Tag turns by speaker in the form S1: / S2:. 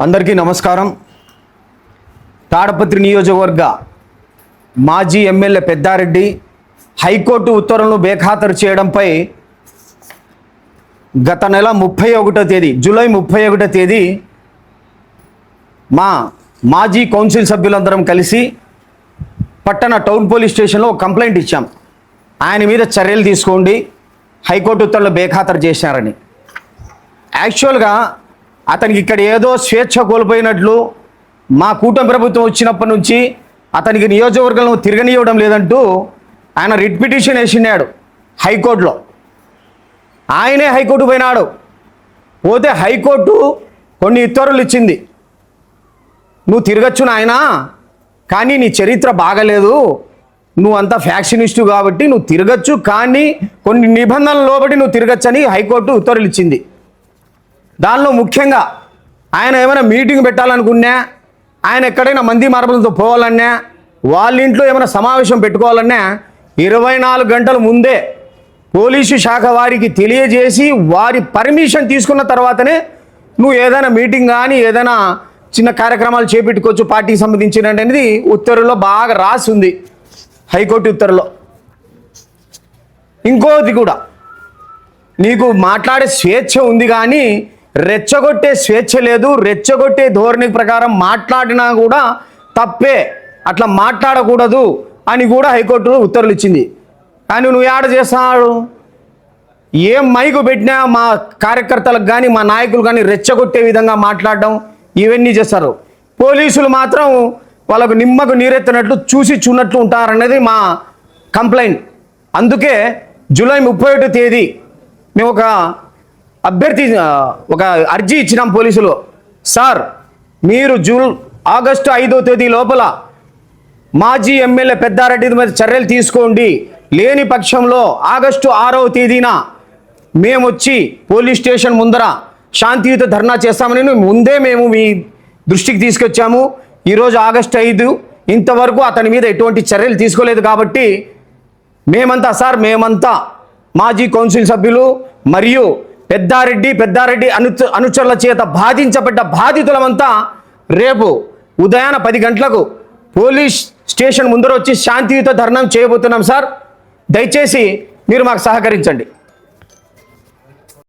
S1: అందరికీ నమస్కారం. తాడపత్రి నియోజకవర్గ మాజీ ఎమ్మెల్యే పెద్దారెడ్డి హైకోర్టు ఉత్తర్వులను బేఖాతరు చేయడంపై గత నెల 31వ తేదీ జూలై 31వ తేదీ మా మాజీ కౌన్సిల్ సభ్యులందరం కలిసి పట్టణ టౌన్ పోలీస్ స్టేషన్లో కంప్లైంట్ ఇచ్చాం. ఆయన మీద చర్యలు తీసుకోండి, హైకోర్టు ఉత్తర్వులు బేఖాతరు చేశారని. యాక్చువల్గా అతనికి ఇక్కడ ఏదో స్వేచ్ఛ కోల్పోయినట్లు మా కూటమి ప్రభుత్వం వచ్చినప్పటి నుంచి అతనికి నియోజకవర్గంలో తిరగనివ్వడం లేదంటూ ఆయన రిట్ పిటిషన్ వేసినాడు హైకోర్టులో. ఆయనే హైకోర్టు పోయినాడు. పోతే హైకోర్టు కొన్ని ఉత్తర్వులు ఇచ్చింది. నువ్వు తిరగచ్చు నాయనా, కానీ నీ చరిత్ర బాగలేదు, నువ్వు అంతా ఫ్యాక్షనిస్టు కాబట్టి నువ్వు తిరగచ్చు, కానీ కొన్ని నిబంధనల లోబడి నువ్వు తిరగచ్చని హైకోర్టు ఉత్తర్వులు ఇచ్చింది. దానిలో ముఖ్యంగా ఆయన ఏమైనా మీటింగ్ పెట్టాలనుకున్నా, ఆయన ఎక్కడైనా మంది మార్పులతో పోవాలన్నా, వాళ్ళ ఇంట్లో ఏమైనా సమావేశం పెట్టుకోవాలన్నా 24 గంటల ముందే పోలీసు శాఖ వారికి తెలియజేసి వారి పర్మిషన్ తీసుకున్న తర్వాతనే నువ్వు ఏదైనా మీటింగ్ కానీ ఏదైనా చిన్న కార్యక్రమాలు చేపెట్టుకోవచ్చు పార్టీకి సంబంధించిన అనేది ఉత్తర్వుల్లో బాగా రాసి ఉంది హైకోర్టు ఉత్తర్వులో. ఇంకోది కూడా, నీకు మాట్లాడే స్వేచ్ఛ ఉంది కానీ రెచ్చగొట్టే స్వేచ్ఛ లేదు. రెచ్చగొట్టే ధోరణి ప్రకారం మాట్లాడినా కూడా తప్పే, అట్లా మాట్లాడకూడదు అని కూడా హైకోర్టు ఉత్తర్వులు ఇచ్చింది. కానీ నువ్వు ఏడ చేస్తున్నాడు? ఏం మైకు పెట్టినా మా కార్యకర్తలకు కానీ మా నాయకులు కానీ రెచ్చగొట్టే విధంగా మాట్లాడడం ఇవన్నీ చేస్తారు. పోలీసులు మాత్రం వాళ్ళకు నిమ్మకు నీరెత్తినట్లు చూసి చూన్నట్లు ఉంటారనేది మా కంప్లైంట్. అందుకే జూలై 31వ తేదీ మేము ఒక అర్జీ ఇచ్చినాం పోలీసులు. సార్, మీరు ఆగస్టు 5వ తేదీ లోపల మాజీ ఎమ్మెల్యే పెద్దారెడ్డి మీద చర్యలు తీసుకోండి, లేని పక్షంలో ఆగస్టు 6వ తేదీన మేము వచ్చి పోలీస్ స్టేషన్ ముందర శాంతియుత ధర్నా చేస్తామని ముందే మేము మీ దృష్టికి తీసుకొచ్చాము. ఈరోజు ఆగస్టు 5, ఇంతవరకు అతని మీద ఎటువంటి చర్యలు తీసుకోలేదు. కాబట్టి మేమంతా మాజీ కౌన్సిల్ సభ్యులు మరియు పెద్దారెడ్డి అనుచరుల చేత బాధించబడ్డ బాధితులమంతా రేపు ఉదయాన 10 గంటలకు పోలీస్ స్టేషన్ ముందర వచ్చి శాంతియుత ధర్నా చేయబోతున్నాం. సార్, దయచేసి మీరు మాకు సహకరించండి.